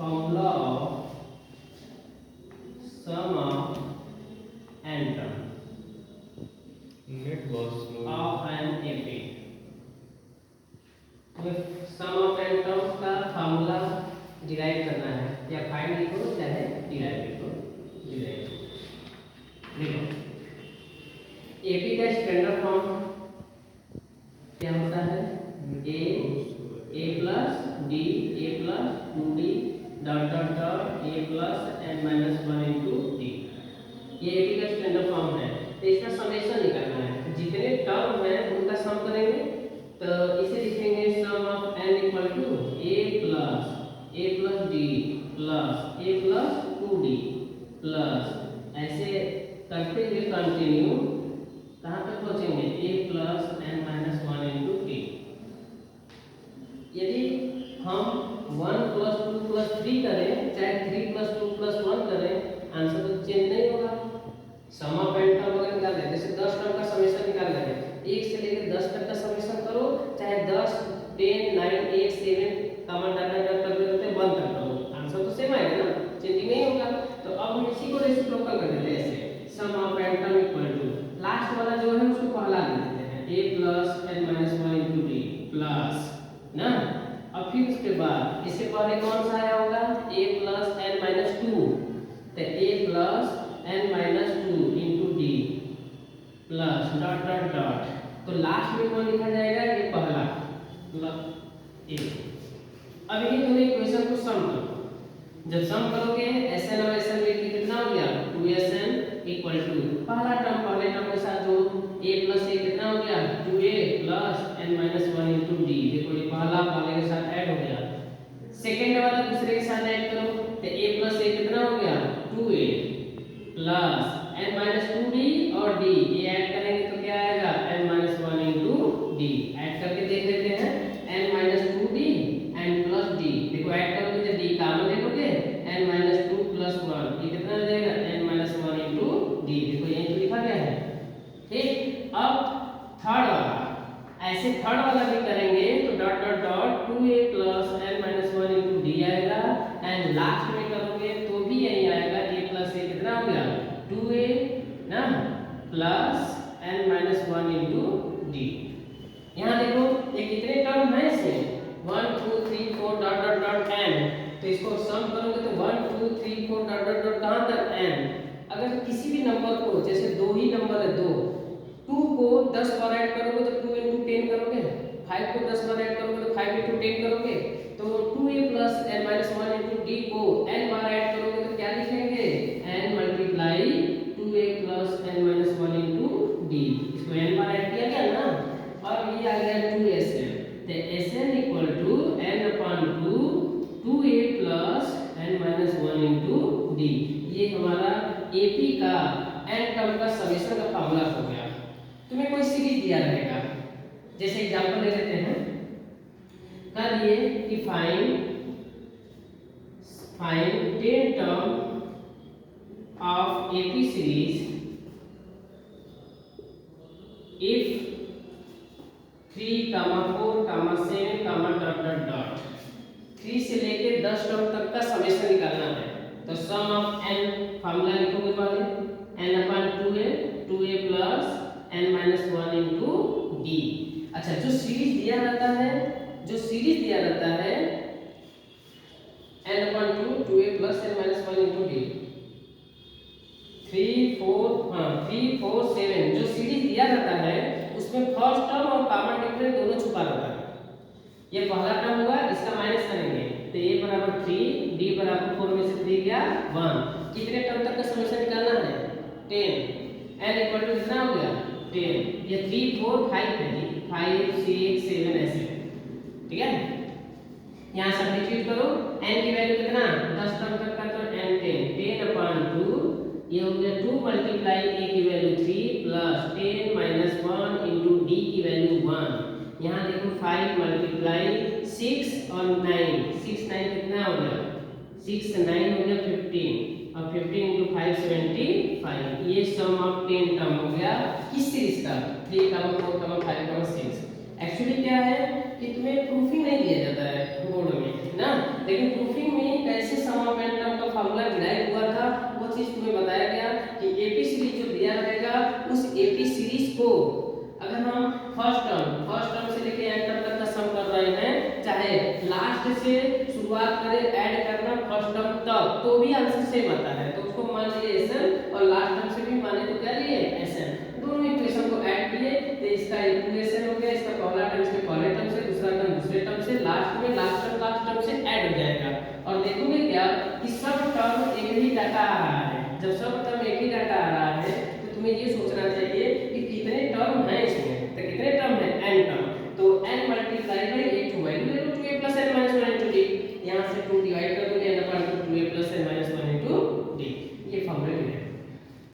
formula of sum of n term Net was slow. of an AP। तो सम of n terms का formula derive करना है, या find लिखो चाहे डिराइव लिखो। डिराइव देखो एपी का स्टैंडर्ड फॉर्म क्या होता है? A plus D A plus 2d dot dot dot A plus N minus 1 into D. ये एपी का स्टैंडर्ड फॉर्म है। तो इसका समेशन निकालना है, जितने टर्म है उनका सम करेंगे। तो इसे लिखेंगे sum of n equal to A plus D plus A plus 2d plus ऐसे करते हुए कंटिन्यू कहाँ तक पहुँचेंगे? A plus N minus 1 into D. यदि हम 1 प्लस 2 प्लस 3 करें, चाहे 3 प्लस 2 प्लस 1 करें, आंसर तो चेंज नहीं होगा। सम ऑफ n टर्म अगर निकाल दें, जैसे 10 टर्म का समेशन निकाल लेंगे, 1 से लेकर 10 तक का समेशन करो, चाहे 10 10 9 8 7 कॉमन डाटा कर देते 1 तक करो, आंसर तो सेम आएगा ना, चेंजिंग नहीं होगा। तो अब हम इसी को रेसिप्रोकल कर देते हैं ऐसे, sum of n term equal to last वाला जो है उसको पहला ले लेते हैं, a plus n minus 1 into D plus ना। अब फिर उसके बाद इससे पहले कौन सा आया होगा? a प्लस n माइनस 2, तो a plus n minus 2 into D plus dot dot dot. तो लास्ट में कौन लिखा जाएगा? ये पहला प्लस a। अब ये दोनों इक्वेशन को सम करो। जब सम करोगे Sn और Sn में कितना हो गया? 2Sn इक्वल टू पहला टर्म पहले टर्म के साथ जो a प्लस a कितना हो गया? 2a plus n minus 1 into D. देखो ये पहला पहले के साथ ऐड हो गया, सेकंड वाला दूसरे के साथ ऐड करो, तो a प्लस a कितना हो गया? 2a plus n minus 2d और d, ये ऐड करेंगे तो क्या आएगा? n minus 1 into D. Add करके देख लेते हैं, n minus 2d n plus d। देखो ऐड करोगे तो d कॉमन ले लोगे, n माइनस 2 प्लस 1 ये कितना हो जाएगा? n minus 1 into D. देखो यहीं तो लिखा गया है, ठीक। अब थर्ड वाला, ऐसे थर्ड वाला भी करेंगे तो dot dot dot 2a plus n minus 1 into D आएगा, एंड लास्ट में करोगे तो भी यही आएगा, a प्लस a कितना हो गया? 2a ना plus n minus 1 into D. यहाँ देखो ये कितने टर्म है इसमें? 1 2 3 4 डॉट डॉट डॉट n। तो इसको सम करोगे तो 1 2 3 4 डॉट डॉट डॉट कहाँ तक n। अगर किसी भी नंबर को, जैसे दो ही नंबर है 2, 2 को 10 बार ऐड करोगे तो 2 इंटू 10 करोगे, 5 को 10 बार ऐड करोगे तो 5 इंटू 10 करोगे। तो 2a plus n minus 1 into D को n बार ऐड करोगे तो क्या लिखेंगे? n multiply 2a plus n minus 1 into D. इसको n बार ऐड किया गया ना, और ये आ गया 2Sn। तो Sn equal to n upon 2 2a plus n minus 1 into D. ये हमारा AP का n टर्म का समेशन का फार्मूला हो गया। तुम्हें कोई सीरीज दिया रहेगा, जैसे एग्जांपल ले लेते हैं, कर दिए कि find 10 term of AP series if 3, 4, 7, dot dot dot. 3 से लेके 10 टर्म तक का समेशन निकालना है। तो सम ऑफ n फार्मूला लिखोगे पहले, n upon 2a plus n minus 1 into D. अच्छा, जो सीरीज दिया रहता है n upon 2 2a plus n minus 1 into D 3 4 7, जो सीरीज दिया रहता है उसमें फर्स्ट टर्म और कॉमन डिफरेंस दोनों छुपा रहता है। ये पहला टर्म हुआ, इसका माइनस करेंगे तो a बराबर 3, d बराबर 4 में से 3 गया 1। कितने टर्म तक का समेशन निकालना है? 10। n इक्वल टू कितना हो गया? 10। ये 3 4 5 है जी, 5 6 7 ऐसे, ठीक है। यहाँ सब्स्टिट्यूट करो, n की वैल्यू कितना? 10 टर्म तक का तो n 10 अपॉन 2, ये हो गया 2 मल्टीप्लाई a की value 3 plus 10 minus 1 into d की वैल्यू 1। यहाँ देखो 5 मल्टीप्लाई 6 और 9, 6 9 कितना हो गया? 6 9 हो गया 15, और 15 इंटू 5 75। ये सम ऑफ 10 टर्म हो गया किस सीरीज का? 3, 4, 5, 6। एक्चुअली क्या है कि तुम्हें प्रूफिंग नहीं दिया जाता है बोर्ड में ना, लेकिन प्रूफिंग में कैसे लास्ट से शुरुआत करें ऐड करना फर्स्ट टर्म तब तो भी आंसर सेम आता है, तो उसको मान लिए Sn और लास्ट टर्म से भी माने तो क्या लिए Sn, दोनों इक्वेशन को ऐड किए तो इसका इक्वेशन हो गया, इसका पहला टर्म इसके पहले टर्म से, दूसरा टर्म दूसरे टर्म से, लास्ट में लास्ट टर्म से ऐड हो जाएगा। और देखोगे क्या कि सब टर्म एक ही डाटा आ रहा है, जब सब टर्म